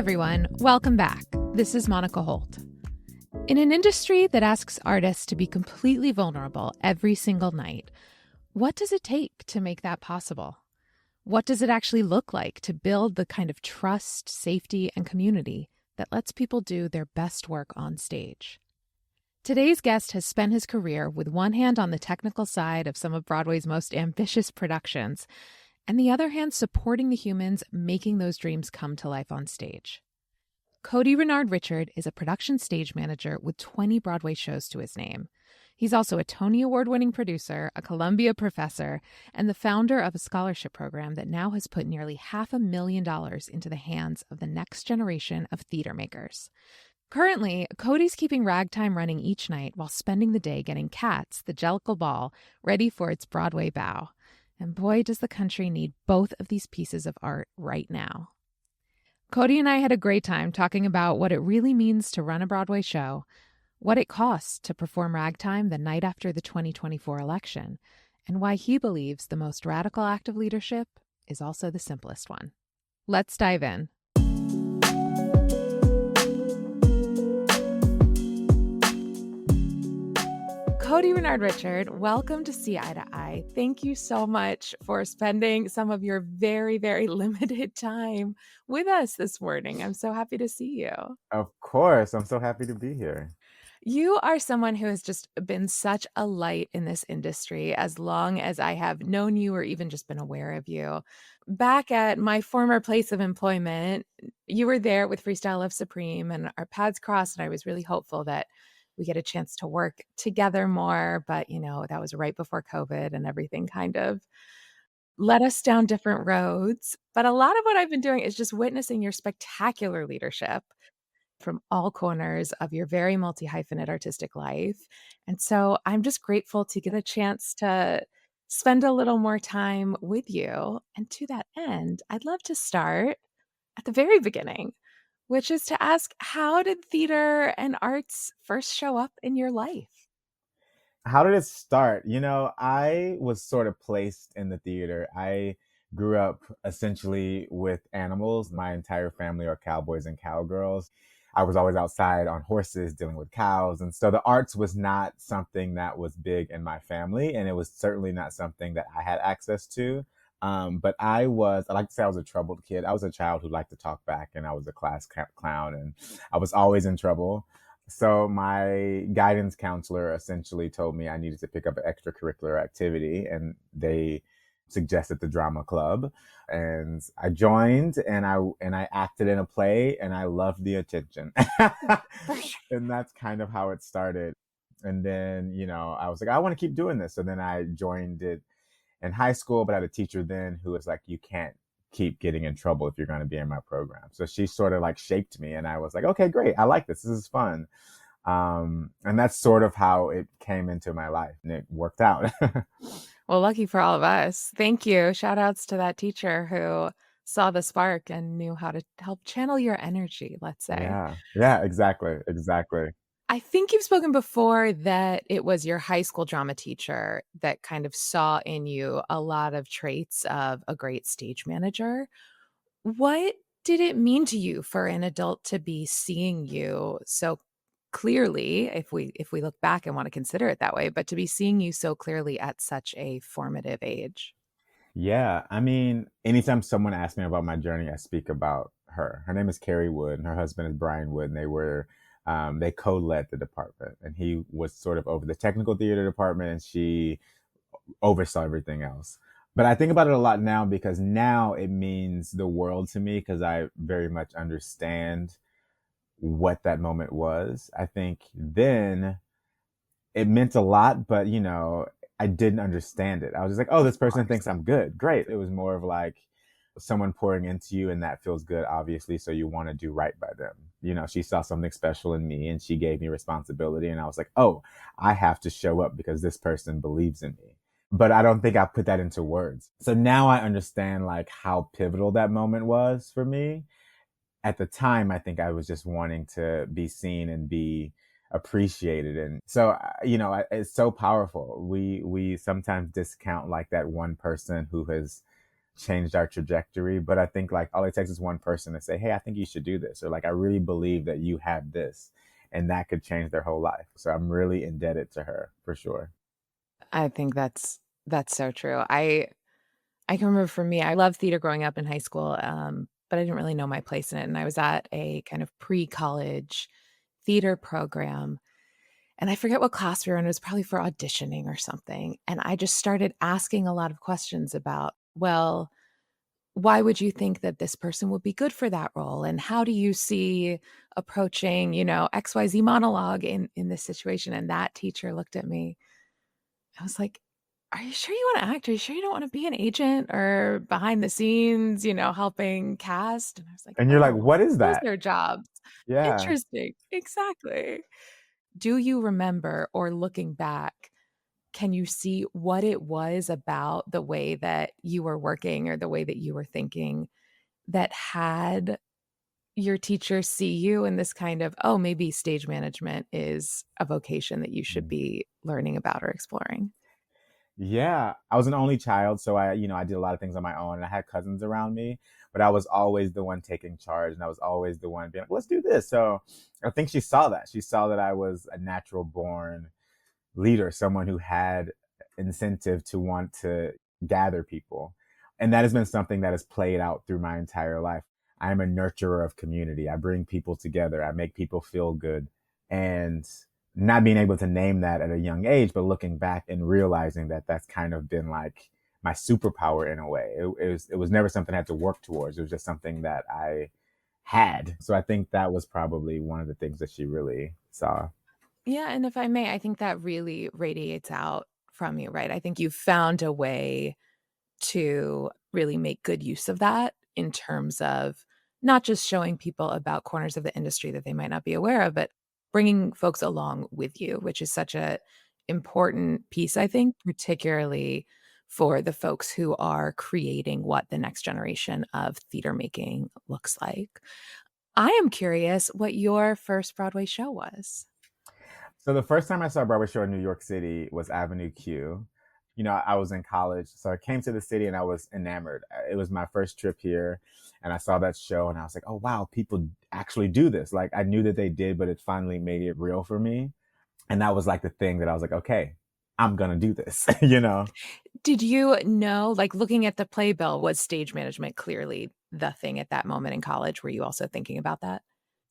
everyone. Welcome back. This is Monica Holt. In an industry that asks artists to be completely vulnerable every single night, what does it take to make that possible? What does it actually look like to build the kind of trust, safety, and community that lets people do their best work on stage? Today's guest has spent his career with one hand on the technical side of some of Broadway's most ambitious productions, and the other hand supporting the humans making those dreams come to life on stage. Cody Renard Richard is a production stage manager with 20 Broadway shows to his name. He's also a Tony Award-winning producer, a Columbia professor, and the founder of a scholarship program that now has put nearly $500,000 into the hands of the next generation of theater makers. Currently, Cody's keeping Ragtime running each night while spending the day getting Cats, the Jellicle Ball, ready for its Broadway bow. And boy, does the country need both of these pieces of art right now. Cody and I had a great time talking about what it really means to run a Broadway show, what it costs to perform Ragtime the night after the 2024 election, and why he believes the most radical act of leadership is also the simplest one. Let's dive in. Cody Renard Richard, welcome to See Eye to Eye. Thank you so much for spending some of your very, very limited time with us this morning. I'm so happy to see you. Of course. I'm so happy to be here. You are someone who has just been such a light in this industry as long as I have known you or even just been aware of you. Back at my former place of employment, you were there with Freestyle Love Supreme and our paths crossed, and I was really hopeful that we get a chance to work together more. But, that was right before COVID and everything kind of led us down different roads. But a lot of what I've been doing is just witnessing your spectacular leadership from all corners of your very multi-hyphenate artistic life. And so I'm just grateful to get a chance to spend a little more time with you. And to that end, I'd love to start at the very beginning, which is to ask, how did theater and arts first show up in your life? How did it start? I was sort of placed in the theater. I grew up essentially with animals. My entire family are cowboys and cowgirls. I was always outside on horses dealing with cows. And so the arts was not something that was big in my family. And it was certainly not something that I had access to. But I like to say I was a troubled kid. I was a child who liked to talk back, and I was a class clown, and I was always in trouble. So my guidance counselor essentially told me I needed to pick up an extracurricular activity, and they suggested the drama club. And I joined, and I acted in a play, and I loved the attention. And that's kind of how it started. And then, I was like, I want to keep doing this. So then I joined it in high school, but I had a teacher then who was like, you can't keep getting in trouble if you're going to be in my program. So she sort of like shaped me, and I was like, okay, great. I like this. This is fun. And that's sort of how it came into my life, and it worked out. Well, lucky for all of us. Thank you. Shout outs to that teacher who saw the spark and knew how to help channel your energy, let's say. Yeah, exactly. I think you've spoken before that it was your high school drama teacher that kind of saw in you a lot of traits of a great stage manager. What did it mean to you for an adult to be seeing you so clearly, if we look back and want to consider it that way, but to be seeing you so clearly at such a formative age? Yeah, I mean, anytime someone asks me about my journey, I speak about her. Her name is Carrie Wood, and her husband is Brian Wood, and they co-led the department, and he was sort of over the technical theater department, and she oversaw everything else. But I think about it a lot now because now it means the world to me because I very much understand what that moment was. I think then it meant a lot, but I didn't understand it. I was just like, oh, this person thinks I'm good. Great. It was more of like someone pouring into you, and that feels good, obviously. So you want to do right by them. She saw something special in me, and she gave me responsibility. And I was like, oh, I have to show up because this person believes in me. But I don't think I put that into words. So now I understand like how pivotal that moment was for me. At the time, I think I was just wanting to be seen and be appreciated. And so, it's so powerful. We sometimes discount like that one person who has changed our trajectory. But I think like all it takes is one person to say, hey, I think you should do this. Or like, I really believe that you have this. And that could change their whole life. So I'm really indebted to her for sure. I think that's so true. I can remember for me, I loved theater growing up in high school, but I didn't really know my place in it. And I was at a kind of pre-college theater program, and I forget what class we were in. It was probably for auditioning or something. And I just started asking a lot of questions about, well, why would you think that this person would be good for that role? And how do you see approaching, XYZ monologue in this situation? And that teacher looked at me. I was like, are you sure you want to act? Are you sure you don't want to be an agent or behind the scenes, helping cast? And I was like, And you're like, oh, what is those that? are jobs. Yeah. Interesting. Exactly. Do you remember, or looking back, can you see what it was about the way that you were working or the way that you were thinking that had your teacher see you in this kind of, oh, maybe stage management is a vocation that you should be learning about or exploring? Yeah, I was an only child, so I did a lot of things on my own, and I had cousins around me, but I was always the one taking charge, and I was always the one being like, "Let's do this." So I think she saw that. She saw that I was a natural born leader, someone who had incentive to want to gather people. And that has been something that has played out through my entire life. I am a nurturer of community. I bring people together. I make people feel good. And not being able to name that at a young age, but looking back and realizing that that's kind of been like my superpower in a way. It was never something I had to work towards. It was just something that I had. So I think that was probably one of the things that she really saw. Yeah, and if I may, I think that really radiates out from you, right? I think you found a way to really make good use of that in terms of not just showing people about corners of the industry that they might not be aware of, but bringing folks along with you, which is such a important piece, I think, particularly for the folks who are creating what the next generation of theater making looks like. I am curious what your first Broadway show was. So the first time I saw a Broadway show in New York City was Avenue Q. I was in college, so I came to the city and I was enamored. It was my first trip here, and I saw that show and I was like, "Oh wow, people actually do this!" Like I knew that they did, but it finally made it real for me, and that was like the thing that I was like, "Okay, I'm gonna do this." Did you know, like, looking at the playbill, was stage management clearly the thing at that moment in college? Were you also thinking about that?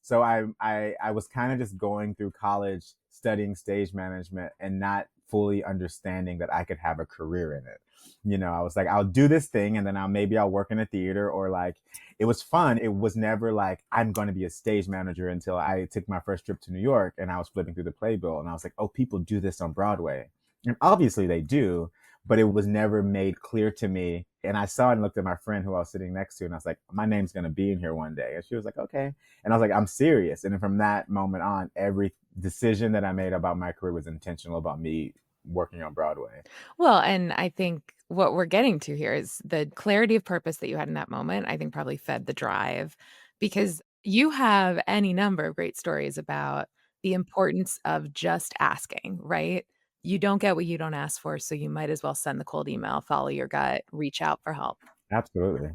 So I was kind of just going through college studying stage management and not fully understanding that I could have a career in it. I was like, I'll do this thing and then maybe I'll work in a theater, or like it was fun. It was never like I'm going to be a stage manager until I took my first trip to New York and I was flipping through the playbill and I was like, oh, people do this on Broadway. And obviously they do, but it was never made clear to me. And I saw it and looked at my friend who I was sitting next to, and I was like, my name's going to be in here one day. And she was like, okay. And I was like, I'm serious. And then from that moment on, every decision that I made about my career was intentional about me working on Broadway. Well, and I think what we're getting to here is the clarity of purpose that you had in that moment, I think probably fed the drive, because you have any number of great stories about the importance of just asking, right? You don't get what you don't ask for, so you might as well send the cold email, follow your gut, reach out for help. Absolutely.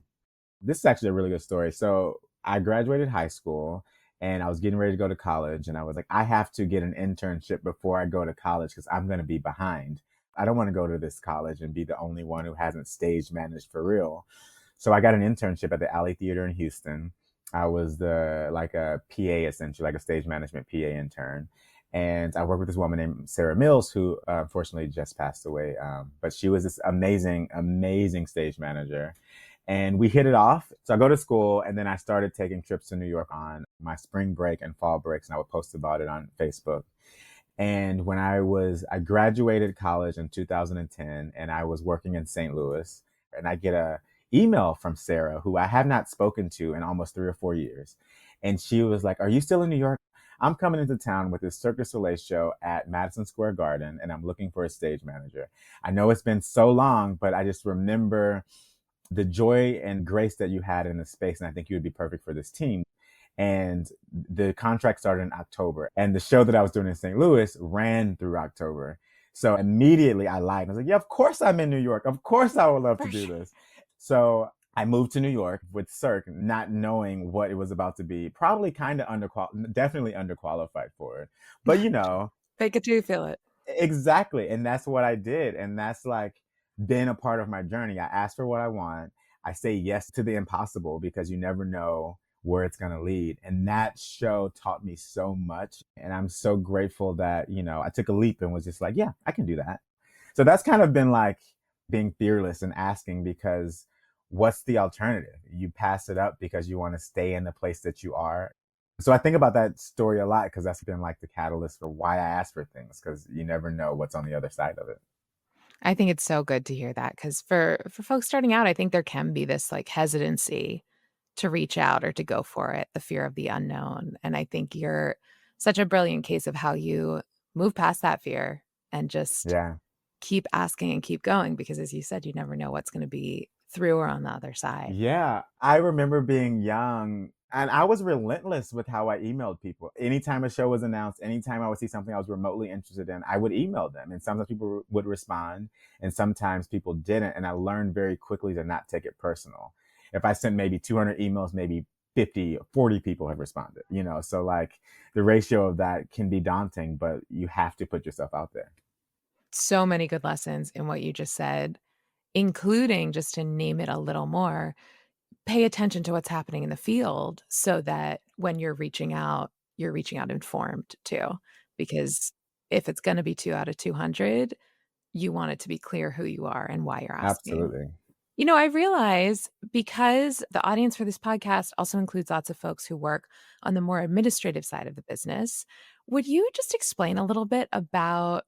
This is actually a really good story. So I graduated high school and I was getting ready to go to college. And I was like, I have to get an internship before I go to college because I'm going to be behind. I don't want to go to this college and be the only one who hasn't stage managed for real. So I got an internship at the Alley Theater in Houston. I was like a PA, essentially, like a stage management PA intern. And I worked with this woman named Sarah Mills, who unfortunately just passed away. But she was this amazing, amazing stage manager, and we hit it off. So I go to school and then I started taking trips to New York on my spring break and fall breaks, and I would post about it on Facebook. And when I graduated college in 2010 and I was working in St. Louis, and I get a email from Sarah, who I have not spoken to in almost 3 or 4 years. And she was like, are you still in New York? I'm coming into town with this Cirque du Soleil show at Madison Square Garden, and I'm looking for a stage manager. I know it's been so long, but I just remember the joy and grace that you had in the space, and I think you would be perfect for this team. And the contract started in October, and the show that I was doing in St. Louis ran through October. So immediately I lied. I was like, yeah, of course I'm in New York. Of course I would love to For do sure. this. So I moved to New York with Cirque, not knowing what it was about to be. Probably kind of definitely underqualified for it. But Fake it till you feel it. exactly. And that's what I did. And that's like been a part of my journey. I ask for what I want. I say yes to the impossible because you never know where it's going to lead. And that show taught me so much. And I'm so grateful that, I took a leap and was just like, yeah, I can do that. So that's kind of been like being fearless and asking because what's the alternative? You pass it up because you want to stay in the place that you are. So I think about that story a lot because that's been like the catalyst for why I ask for things because you never know what's on the other side of it. I think it's so good to hear that because for folks starting out, I think there can be this like hesitancy to reach out or to go for it, the fear of the unknown. And I think you're such a brilliant case of how you move past that fear and just Yeah. keep asking and keep going because as you said, you never know what's going to be through or on the other side. Yeah. I remember being young and I was relentless with how I emailed people. Anytime a show was announced, anytime I would see something I was remotely interested in, I would email them. And sometimes people would respond and sometimes people didn't. And I learned very quickly to not take it personal. If I sent maybe 200 emails, maybe 50, 40 people have responded. So like the ratio of that can be daunting, but you have to put yourself out there. So many good lessons in what you just said, including just to name it a little more, pay attention to what's happening in the field so that when you're reaching out informed too. Because if it's going to be 2 out of 200, you want it to be clear who you are and why you're asking. Absolutely. I realize because the audience for this podcast also includes lots of folks who work on the more administrative side of the business, would you just explain a little bit about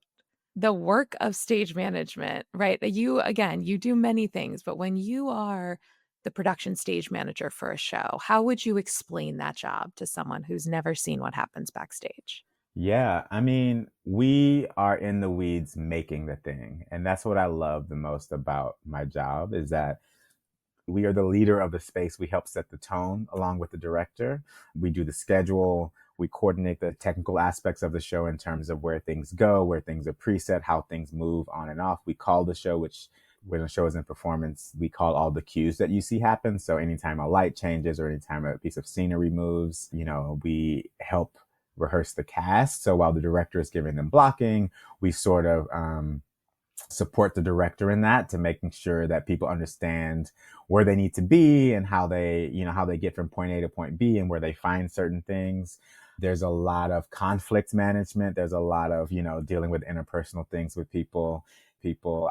the work of stage management, right? You do many things, but when you are the production stage manager for a show, how would you explain that job to someone who's never seen what happens backstage? Yeah, I mean, we are in the weeds making the thing. And that's what I love the most about my job is that we are the leader of the space. We help set the tone along with the director. We do the schedule. We coordinate the technical aspects of the show in terms of where things go, where things are preset, how things move on and off. We call the show, which when a show is in performance, we call all the cues that you see happen. So anytime a light changes or anytime a piece of scenery moves, we help rehearse the cast. So while the director is giving them blocking, we sort of support the director in that to making sure that people understand where they need to be and how they get from point A to point B and where they find certain things. There's a lot of conflict management. There's a lot of, dealing with interpersonal things with people.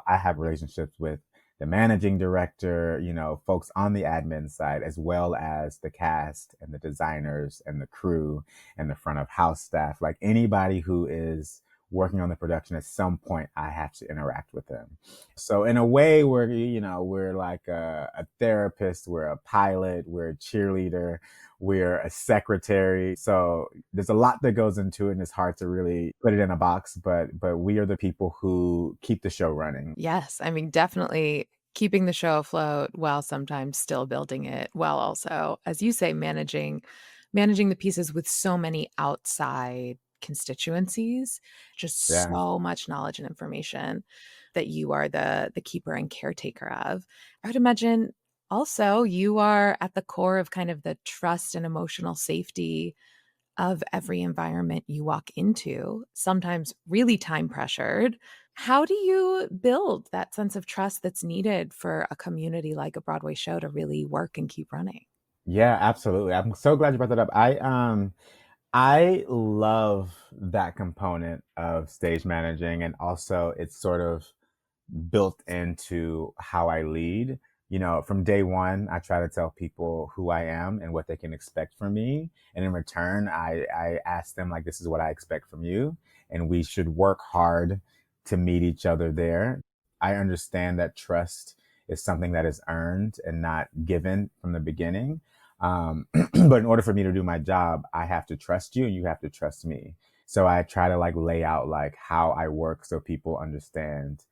I have relationships with the managing director, folks on the admin side, as well as the cast and the designers and the crew and the front of house staff, like anybody who is working on the production at some point I have to interact with them. So in a way we're like a therapist, we're a pilot, we're a cheerleader, we're a secretary. So there's a lot that goes into it and it's hard to really put it in a box, but we are the people who keep the show running. Yes, I mean, definitely keeping the show afloat while sometimes still building it, while also, as you say, managing the pieces with so many outside constituencies, just Yeah. so much knowledge and information that you are the keeper and caretaker of. I would imagine also you are at the core of kind of the trust and emotional safety of every environment you walk into, sometimes really time pressured. How do you build that sense of trust that's needed for a community like a Broadway show to really work and keep running? Yeah, absolutely. I'm so glad you brought that up. I love that component of stage managing and also it's sort of built into how I lead. From day one, I try to tell people who I am and what they can expect from me. And in return, I ask them, like, this is what I expect from you. And we should work hard to meet each other there. I understand that trust is something that is earned and not given from the beginning. But in order for me to do my job, I have to trust you and you have to trust me. So I try to like lay out like how I work so people understand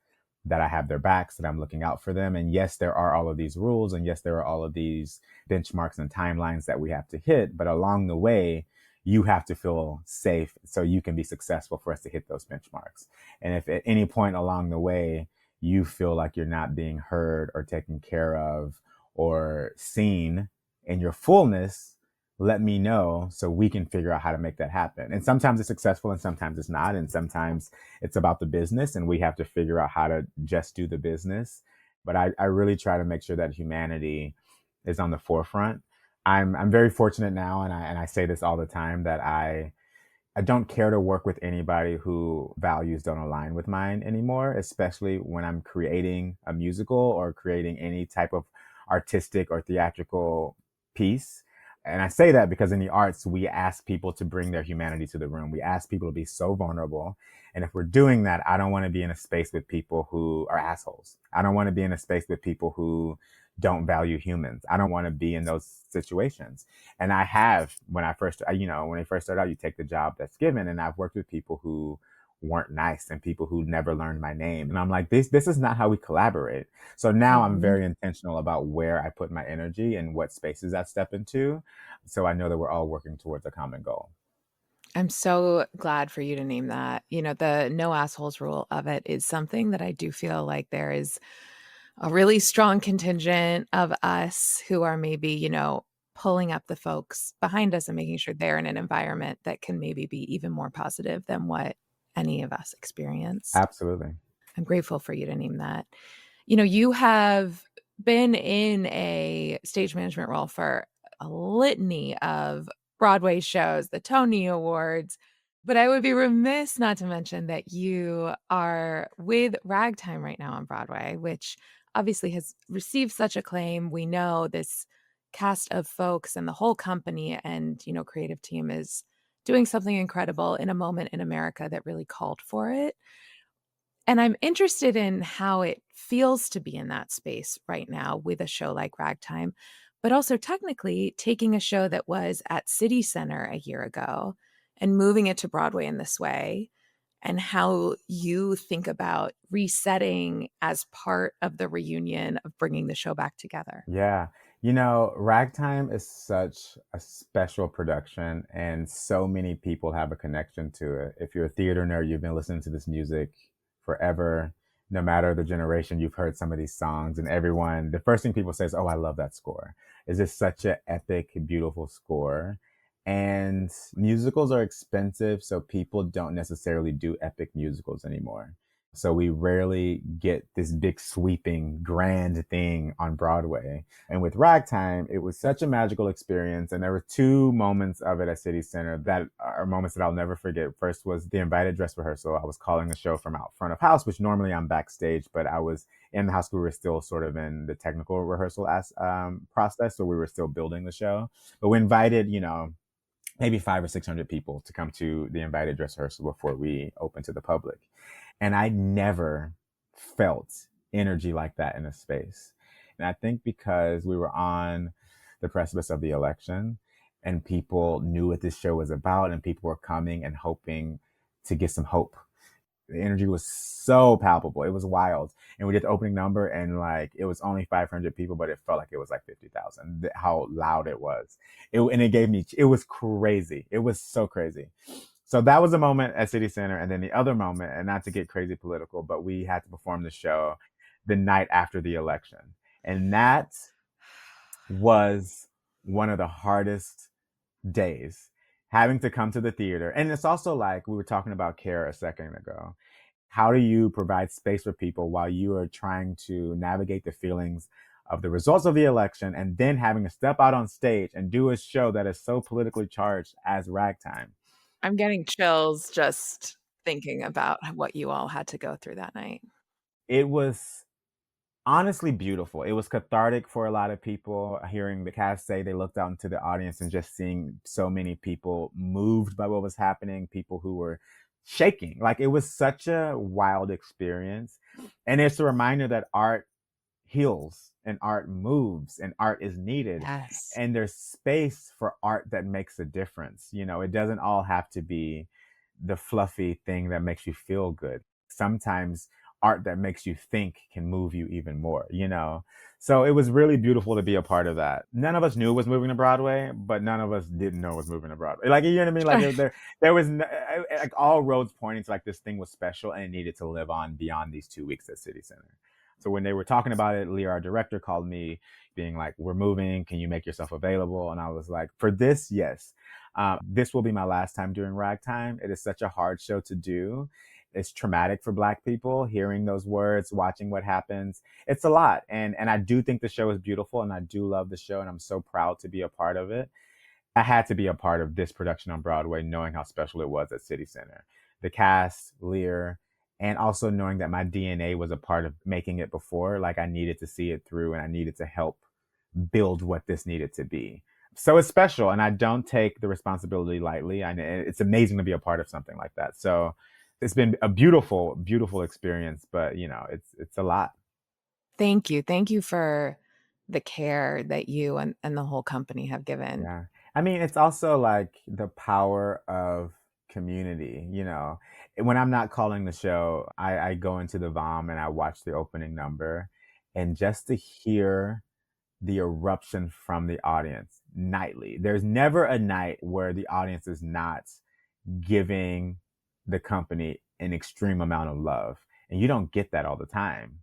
that I have their backs, that I'm looking out for them. And yes, there are all of these rules. And yes, there are all of these benchmarks and timelines that we have to hit. But along the way, you have to feel safe so you can be successful for us to hit those benchmarks. And if at any point along the way, you feel like you're not being heard or taken care of or seen in your fullness, let me know so we can figure out how to make that happen. And sometimes it's successful and sometimes it's not. And sometimes it's about the business and we have to figure out how to just do the business. But I really try to make sure that humanity is on the forefront. I'm very fortunate now, and I say this all the time, that I don't care to work with anybody who values don't align with mine anymore, especially when I'm creating a musical or creating any type of artistic or theatrical piece. And I say that because in the arts, we ask people to bring their humanity to the room. We ask people to be so vulnerable. And if we're doing that, I don't want to be in a space with people who are assholes. I don't want to be in a space with people who don't value humans. I don't want to be in those situations. And I have, when I first, when I first started out, you take the job that's given. And I've worked with people who weren't nice and people who never learned my name. And I'm like, this is not how we collaborate. So now I'm Mhm. very intentional about where I put my energy and what spaces I step into. So I know that we're all working towards a common goal. I'm so glad for you to name that. The no assholes rule of it is something that I do feel like there is a really strong contingent of us who are maybe, pulling up the folks behind us and making sure they're in an environment that can maybe be even more positive than what any of us experienced. Absolutely. I'm grateful for you to name that. You have been in a stage management role for a litany of Broadway shows, the Tony Awards, but I would be remiss not to mention that you are with Ragtime right now on Broadway, which obviously has received such acclaim. We know this cast of folks and the whole company and, creative team is doing something incredible in a moment in America that really called for it. And I'm interested in how it feels to be in that space right now with a show like Ragtime, but also technically taking a show that was at City Center a year ago and moving it to Broadway in this way, and how you think about resetting as part of the reunion of bringing the show back together. Yeah. Ragtime is such a special production, and so many people have a connection to it. If you're a theater nerd, you've been listening to this music forever. No matter the generation, you've heard some of these songs, and everyone, the first thing people say is, "Oh, I love that score." Is this such an epic, beautiful score? And musicals are expensive, so people don't necessarily do epic musicals anymore. So we rarely get this big sweeping grand thing on Broadway. And with Ragtime, it was such a magical experience. And there were two moments of it at City Center that are moments that I'll never forget. First was the invited dress rehearsal. I was calling the show from out front of house, which normally I'm backstage, but I was in the house. We were still sort of in the technical rehearsal process. So we were still building the show. But we invited, maybe 500 or 600 people to come to the invited dress rehearsal before we opened to the public. And I never felt energy like that in a space. And I think because we were on the precipice of the election and people knew what this show was about and people were coming and hoping to get some hope. The energy was so palpable. It was wild. And we did the opening number and like it was only 500 people, but it felt like it was like 50,000. How loud it was. And it gave me, it was crazy. It was so crazy. So that was a moment at City Center. And then the other moment, and not to get crazy political, but we had to perform the show the night after the election. And that was one of the hardest days, having to come to the theater. And it's also like we were talking about care a second ago. How do you provide space for people while you are trying to navigate the feelings of the results of the election and then having to step out on stage and do a show that is so politically charged as Ragtime? I'm getting chills just thinking about what you all had to go through that night. It was honestly beautiful. It was cathartic for a lot of people. Hearing the cast say they looked out into the audience and just seeing so many people moved by what was happening, people who were shaking. Like it was such a wild experience. And it's a reminder that art heals and art moves and art is needed. Yes. And there's space for art that makes a difference. It doesn't all have to be the fluffy thing that makes you feel good. Sometimes art that makes you think can move you even more, you know? So it was really beautiful to be a part of that. None of us knew it was moving to Broadway, but none of us didn't know it was moving to Broadway. Like, you know what I mean? Like, Sure. there was like all roads pointing to like this thing was special and it needed to live on beyond these 2 weeks at City Center. So when they were talking about it, Leah, our director, called me being like, "We're moving. Can you make yourself available?" And I was like, "For this, yes. This will be my last time doing Ragtime. It is such a hard show to do. It's traumatic for Black people hearing those words, watching what happens. It's a lot, and I do think the show is beautiful, and I do love the show, and I'm so proud to be a part of it. I had to be a part of this production on Broadway, knowing how special it was at City Center. The cast, Lear, and also knowing that my DNA was a part of making it before. Like, I needed to see it through, and I needed to help build what this needed to be. So it's special, and I don't take the responsibility lightly. And it's amazing to be a part of something like that. So it's been a beautiful, beautiful experience, but you know, it's a lot. Thank you. Thank you for the care that you and the whole company have given. Yeah. I mean, it's also like the power of community, you know. When I'm not calling the show, I go into the VOM and I watch the opening number, and just to hear the eruption from the audience nightly. There's never a night where the audience is not giving the company an extreme amount of love. And you don't get that all the time.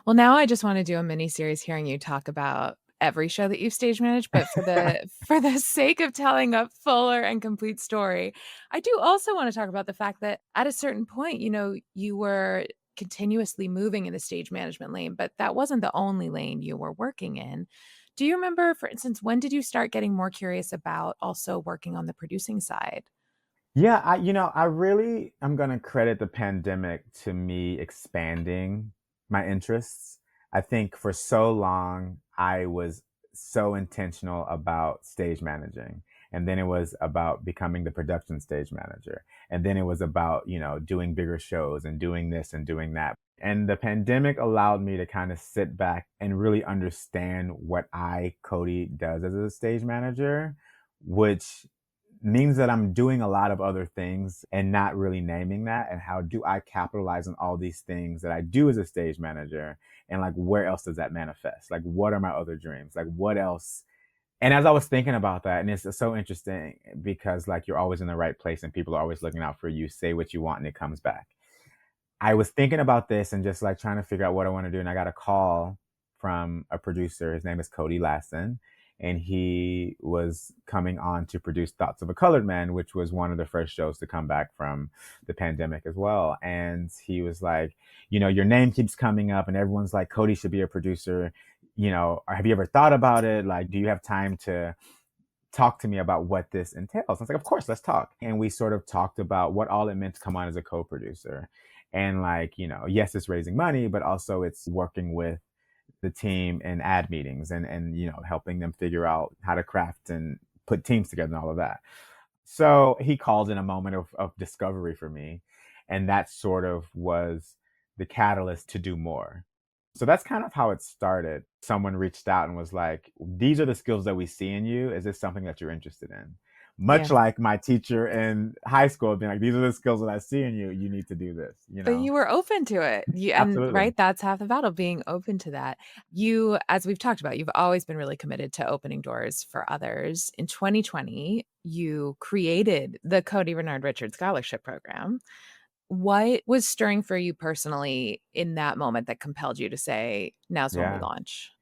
Well, now I just want to do a mini series hearing you talk about every show that you've stage managed, but for the sake of telling a fuller and complete story, I do also want to talk about the fact that at a certain point, you know, you were continuously moving in the stage management lane, but that wasn't the only lane you were working in. Do you remember, for instance, when did you start getting more curious about also working on the producing side? Yeah, I really am going to credit the pandemic to me expanding my interests. I think for so long I was so intentional about stage managing. And then it was about becoming the production stage manager. And then it was about, doing bigger shows and doing this and doing that. And the pandemic allowed me to kind of sit back and really understand what Cody, does as a stage manager, which means that I'm doing a lot of other things and not really naming that. And how do I capitalize on all these things that I do as a stage manager? And like, where else does that manifest? Like, what are my other dreams? Like, what else? And as I was thinking about that, and it's so interesting because like you're always in the right place and people are always looking out for you, say what you want and it comes back. I was thinking about this and just like trying to figure out what I want to do. And I got a call from a producer. His name is Cody Lasson. And he was coming on to produce Thoughts of a Colored Man, which was one of the first shows to come back from the pandemic as well. And he was like, your name keeps coming up and everyone's like, Cody should be a producer. Have you ever thought about it? Like, do you have time to talk to me about what this entails? I was like, of course, let's talk. And we sort of talked about what all it meant to come on as a co-producer. And like, yes, it's raising money, but also it's working with the team in ad meetings and helping them figure out how to craft and put teams together and all of that. So he called in a moment of discovery for me. And that sort of was the catalyst to do more. So that's kind of how it started. Someone reached out and was like, these are the skills that we see in you. Is this something that you're interested in? Yeah. Much like my teacher in high school being like, these are the skills that I see in you. You need to do this. But you were open to it. And Absolutely. right, that's half the battle, being open to that. You, as we've talked about, you've always been really committed to opening doors for others. In 2020, you created the Cody Renard Richard Scholarship Program. What was stirring for you personally in that moment that compelled you to say, now's when we Yeah. launch?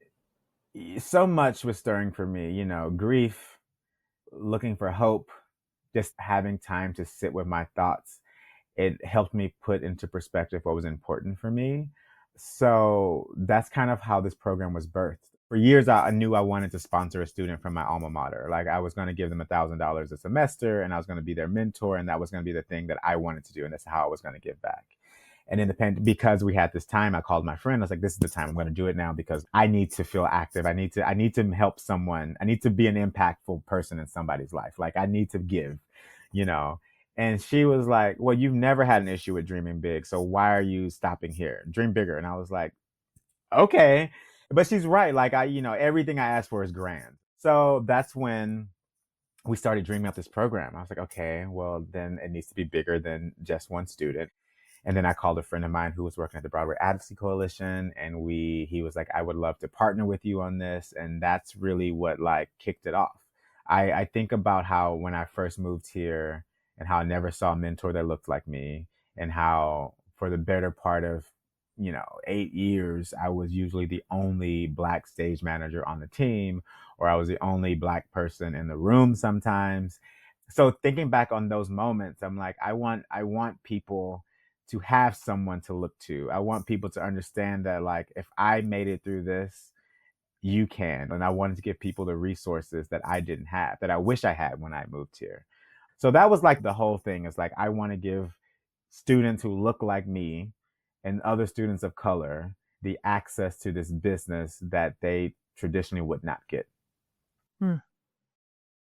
So much was stirring for me, grief, looking for hope, just having time to sit with my thoughts. It helped me put into perspective what was important for me. So that's kind of how this program was birthed. For years, I knew I wanted to sponsor a student from my alma mater. Like, I was going to give them $1,000 a semester and I was going to be their mentor. And that was going to be the thing that I wanted to do. And that's how I was going to give back. And in because we had this time, I called my friend. I was like, this is the time. I'm going to do it now because I need to feel active. I need to help someone. I need to be an impactful person in somebody's life. Like, I need to give, you know. And she was like, well, you've never had an issue with dreaming big. So why are you stopping here? Dream bigger. And I was like, okay. But she's right. Like, everything I asked for is grand. So that's when we started dreaming up this program. I was like, okay, well, then it needs to be bigger than just one student. And then I called a friend of mine who was working at the Broadway Advocacy Coalition, and he was like, I would love to partner with you on this. And that's really what like kicked it off. I think about how when I first moved here and how I never saw a mentor that looked like me, and how for the better part of 8 years, I was usually the only Black stage manager on the team, or I was the only Black person in the room sometimes. So thinking back on those moments, I'm like, I want people to have someone to look to. I want people to understand that like if I made it through this, you can. And I wanted to give people the resources that I didn't have, that I wish I had when I moved here. So that was like the whole thing, is like I want to give students who look like me and other students of color the access to this business that they traditionally would not get. Hmm.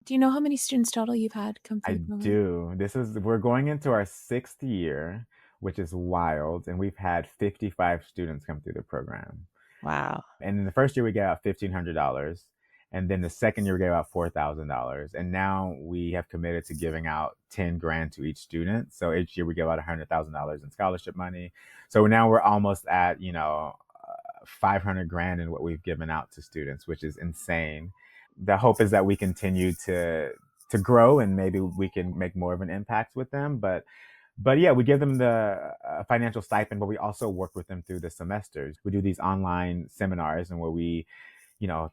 Do you know how many students total you've had come through I the program? do. We're going into our 6th year, which is wild. And we've had 55 students come through the program. Wow. And in the first year, we gave out $1,500. And then the second year, we gave out $4,000. And now we have committed to giving out 10 grand to each student. So each year, we give out $100,000 in scholarship money. So now we're almost at, 500 grand in what we've given out to students, which is insane. The hope is that we continue to grow, and maybe we can make more of an impact with them. But yeah, we give them the financial stipend, but we also work with them through the semesters. We do these online seminars, and where we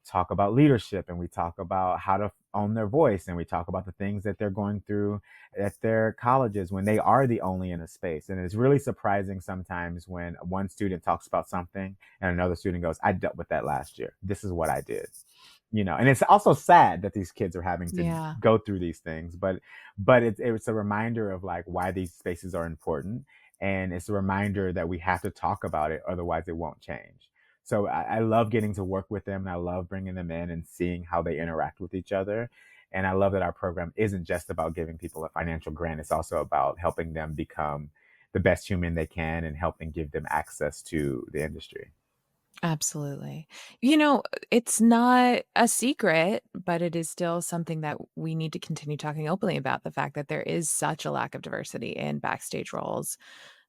talk about leadership, and we talk about how to own their voice, and we talk about the things that they're going through at their colleges when they are the only in a space. And it's really surprising sometimes when one student talks about something and another student goes, I dealt with that last year. This is what I did. And it's also sad that these kids are having to Yeah. go through these things, but it's a reminder of like why these spaces are important, and it's a reminder that we have to talk about it, otherwise it won't change. So I love getting to work with them, and I love bringing them in and seeing how they interact with each other. And I love that our program isn't just about giving people a financial grant. It's also about helping them become the best human they can and helping give them access to the industry. Absolutely. It's not a secret, but it is still something that we need to continue talking openly about, the fact that there is such a lack of diversity in backstage roles.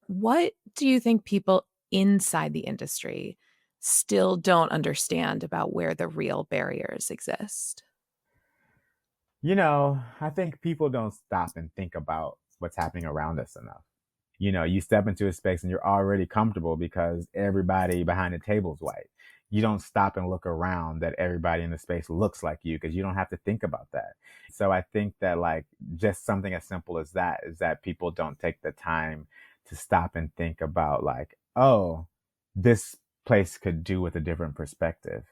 What do you think people inside the industry still don't understand about where the real barriers exist? I think people don't stop and think about what's happening around us enough. You step into a space and you're already comfortable because everybody behind the table is white. You don't stop and look around that everybody in the space looks like you, because you don't have to think about that. So I think that like just something as simple as that is that people don't take the time to stop and think about like, oh, this place could do with a different perspective.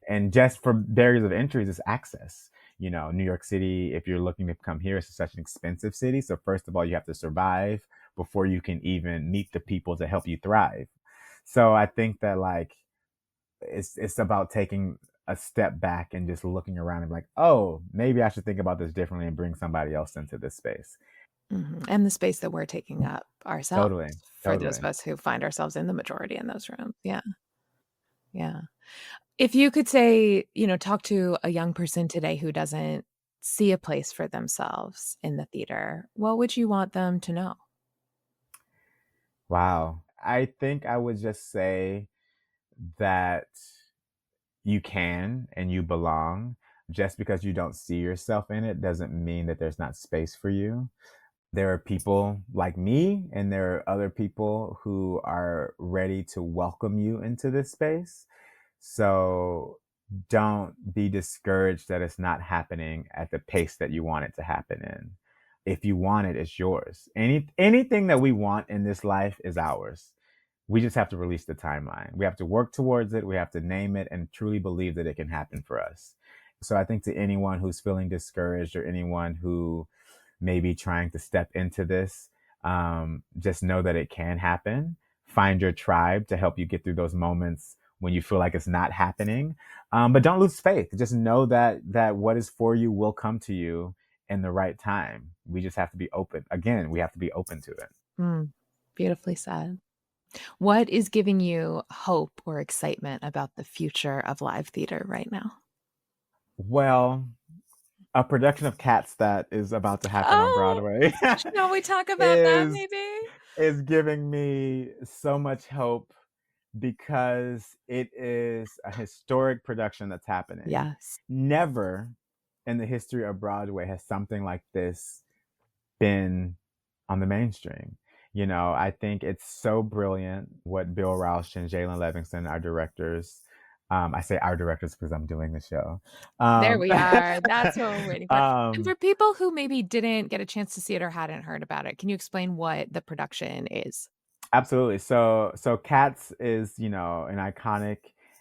And just for barriers of entries is access. New York City, if you're looking to come here, it's such an expensive city. So first of all, you have to survive before you can even meet the people to help you thrive. So I think that like it's about taking a step back and just looking around and like, oh, maybe I should think about this differently and bring somebody else into this space. Mhm, and the space that we're taking up ourselves, Totally, for those of totally. us who find ourselves in the majority in those rooms. Yeah, yeah. If you could say, talk to a young person today who doesn't see a place for themselves in the theater, what would you want them to know? Wow. I think I would just say that you can and you belong. Just because you don't see yourself in it doesn't mean that there's not space for you. There are people like me, and there are other people who are ready to welcome you into this space. So don't be discouraged that it's not happening at the pace that you want it to happen in. If you want it, it's yours. Anything that we want in this life is ours. We just have to release the timeline. We have to work towards it. We have to name it and truly believe that it can happen for us. So I think to anyone who's feeling discouraged, or anyone who may be trying to step into this, just know that it can happen. Find your tribe to help you get through those moments when you feel like it's not happening. But don't lose faith. Just know that what is for you will come to you in the right time. We just have to be open. Again, we have to be open to it. Mm, beautifully said. What is giving you hope or excitement about the future of live theater right now? Well, A production of Cats that is about to happen on Oh, Broadway shall we talk about that is maybe? is giving me so much hope because it is a historic production that's happening. Yes. Never in the history of Broadway has something like this been on the mainstream. I think it's so brilliant what Bill Rausch and Jalen Livingston, our directors, I say our directors because I'm doing the show. There Um, we are. That's what we're waiting for. And um, for people who maybe didn't get a chance to see it or hadn't heard about it, can you explain what the production is? Absolutely. So Cats is, an iconic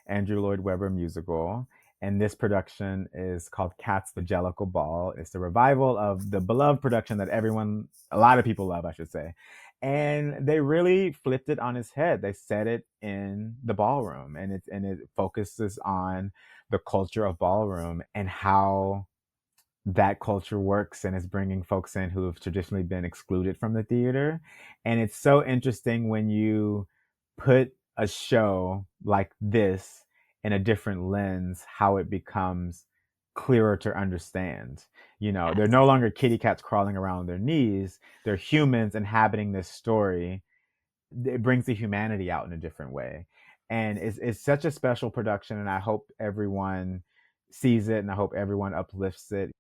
Andrew Lloyd Webber musical. And this production is called Cats the Jellicle Ball. It's a revival of the beloved production that a lot of people love, I should say. And they really flipped it on its head. They set it in the ballroom, and it focuses on the culture of ballroom and how that culture works, and is bringing folks in who have traditionally been excluded from the theater. And it's so interesting when you put a show like this in a different lens, how it becomes clearer to understand. They're Yes. no longer kitty cats crawling around on their knees, they're humans inhabiting this story. It brings the humanity out in a different way. And it's such a special production, and I hope everyone sees it, and I hope everyone uplifts it.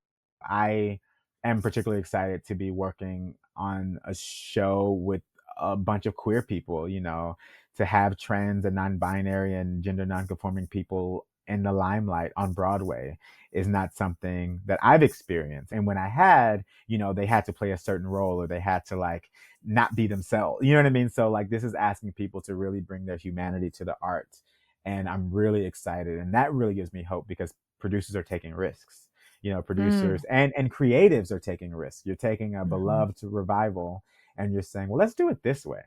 I am particularly excited to be working on a show with a bunch of queer people, to have trans and non-binary and gender non-conforming people in the limelight on Broadway is not something that I've experienced. And when I had, they had to play a certain role, or they had to like not be themselves. You know what I mean? So like this is asking people to really bring their humanity to the art. And I'm really excited. And that really gives me hope because producers are taking risks. Mm. Producers and creatives are taking risks. You're taking a Mhm. beloved revival and you're saying, well, let's do it this way.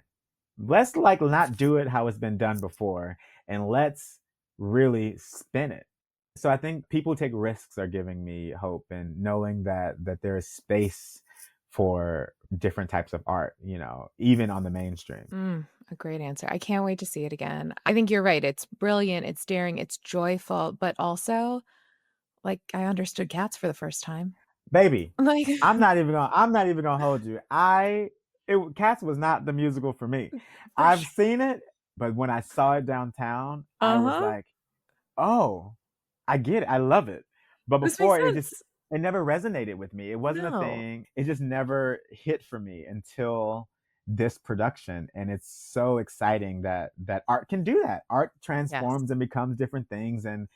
Let's like not do it how it's been done before, and let's really spin it. So I think people who take risks are giving me hope, and knowing that there is space for different types of art, even on the mainstream. A great answer. I can't wait to see it again. I think you're right. It's brilliant, it's daring, it's joyful, but also, like, I understood cats for the first time. Baby, Like, I'm not even gonna hold you. Cats was not the musical for me. for I've sure. seen it, but when I saw it downtown, I was Uh-huh. like, oh, I get it. I love it. But This makes before sense. it never resonated with me. It wasn't a No. thing. It just never hit for me until this production. And it's so exciting that art can do that. Art Yes. transforms and becomes different things, and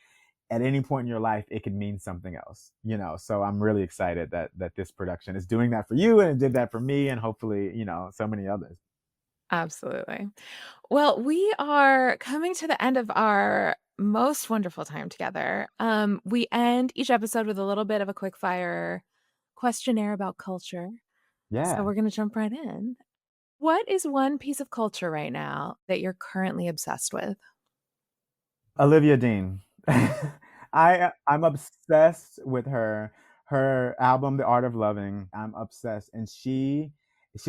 at any point in your life it could mean something else. So I'm really excited that this production is doing that for you, and it did that for me, and hopefully, so many others. Absolutely. Well, we are coming to the end of our most wonderful time together. We end each episode with a little bit of a quick fire questionnaire about culture. So Yeah. we're going to jump right in. What is one piece of culture right now that you're currently obsessed with? Olivia Dean. I'm obsessed with her album The Art of Loving. I'm obsessed, and she's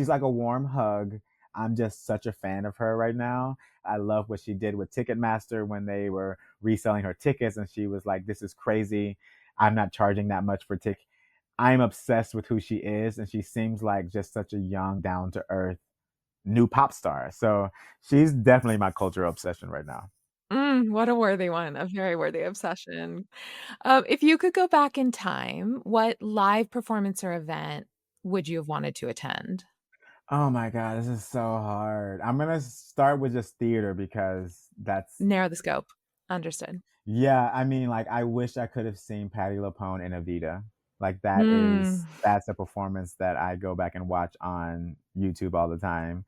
like a warm hug. I'm just such a fan of her right now. I love what she did with Ticketmaster when they were reselling her tickets, and she was like, this is crazy. I'm not charging that much for tick. I'm obsessed with who she is, and she seems like just such a young, down to earth new pop star. So she's definitely my cultural obsession right now. What a worthy one, a very worthy obsession. If you could go back in time, what live performance or event would you have wanted to attend? Oh my god, this is so hard. I'm gonna start with just theater because that's Narrow the scope. Understood. yeah. I mean, like I wish I could have seen Patty LuPone in Evita. Like Mm. that's a performance that I go back and watch on YouTube all the time.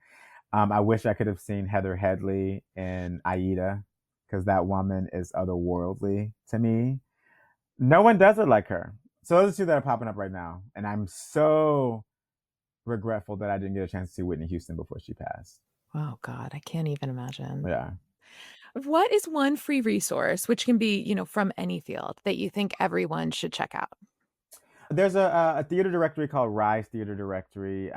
I wish I could have seen Heather Headley in Aida because that woman is otherworldly to me. No one does it like her. So those are two that are popping up right now, and I'm so regretful that I didn't get a chance to see Whitney Houston before she passed. Oh god, I can't even imagine. Yeah. What is one free resource, which can be, from any field, that you think everyone should check out? There's a theater directory called Rise Theater Directory,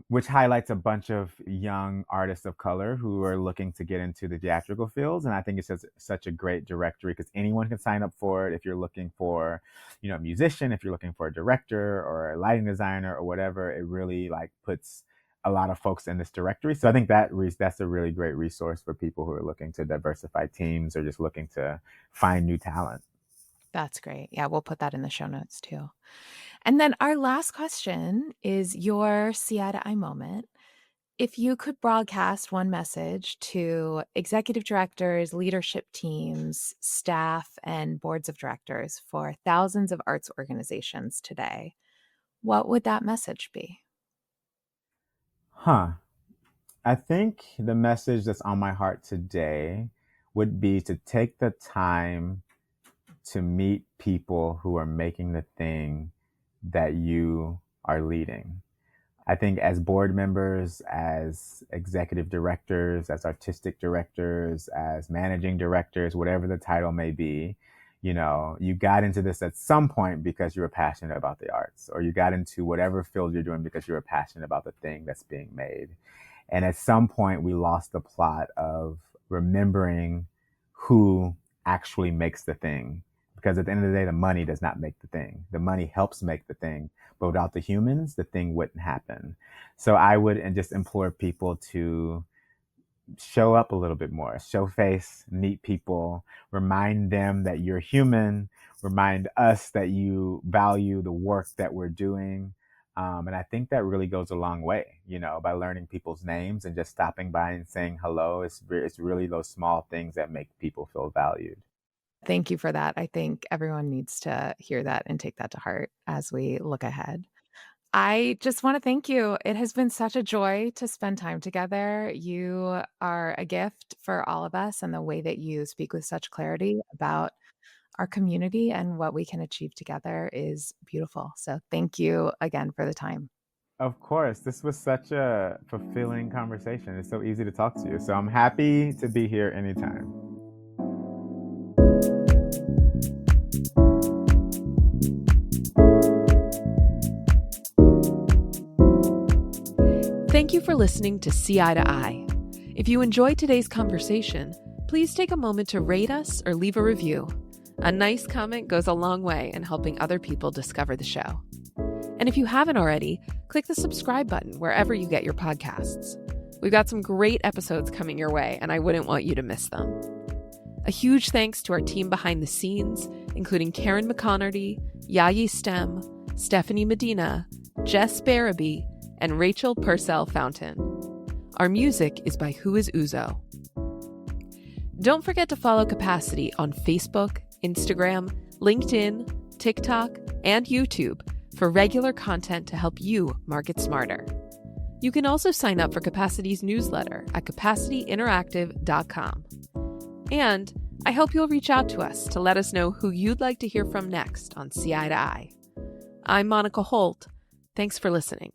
which highlights a bunch of young artists of color who are looking to get into the theatrical fields. And I think it's just such a great directory because anyone can sign up for it. If you're looking for, a musician, if you're looking for a director or a lighting designer or whatever, it really like puts a lot of folks in this directory. So I think that's a really great resource for people who are looking to diversify teams or just looking to find new talent. That's great. Yeah, we'll put that in the show notes too. And then our last question is your see eye to eye moment. If you could broadcast one message to executive directors, leadership teams, staff, and boards of directors for thousands of arts organizations today, what would that message be? Huh. I think the message that's on my heart today would be to take the time to meet people who are making the thing that you are leading. I think as board members, as executive directors, as artistic directors, as managing directors, whatever the title may be, you got into this at some point because you were passionate about the arts, or you got into whatever field you're doing because you were passionate about the thing that's being made. And at some point, we lost the plot of remembering who actually makes the thing. Because at the end of the day, the money does not make the thing. The money helps make the thing. But without the humans, the thing wouldn't happen. So I would and just implore people to show up a little bit more, show face, meet people, remind them that you're human, remind us that you value the work that we're doing. And I think that really goes a long way, by learning people's names and just stopping by and saying hello. It's really those small things that make people feel valued. Thank you for that. I think everyone needs to hear that and take that to heart as we look ahead. I just want to thank you. It has been such a joy to spend time together. You are a gift for all of us, and the way that you speak with such clarity about our community and what we can achieve together is beautiful. So thank you again for the time. Of course, this was such a fulfilling conversation. It's so easy to talk to you. So I'm happy to be here anytime. Thank you for listening to See Eye to Eye. If you enjoyed today's conversation, please take a moment to rate us or leave a review. A nice comment goes a long way in helping other people discover the show. And if you haven't already, click the subscribe button wherever you get your podcasts. We've got some great episodes coming your way, and I wouldn't want you to miss them. A huge thanks to our team behind the scenes, including Karen McConerty, Yayi Stem, Stephanie Medina, Jess Barabee, and Rachel Purcell Fountain. Our music is by Who is Uzo. Don't forget to follow Capacity on Facebook, Instagram, LinkedIn, TikTok, and YouTube for regular content to help you market smarter. You can also sign up for Capacity's newsletter at capacityinteractive.com. And I hope you'll reach out to us to let us know who you'd like to hear from next on See Eye to Eye. I'm Monica Holt. Thanks for listening.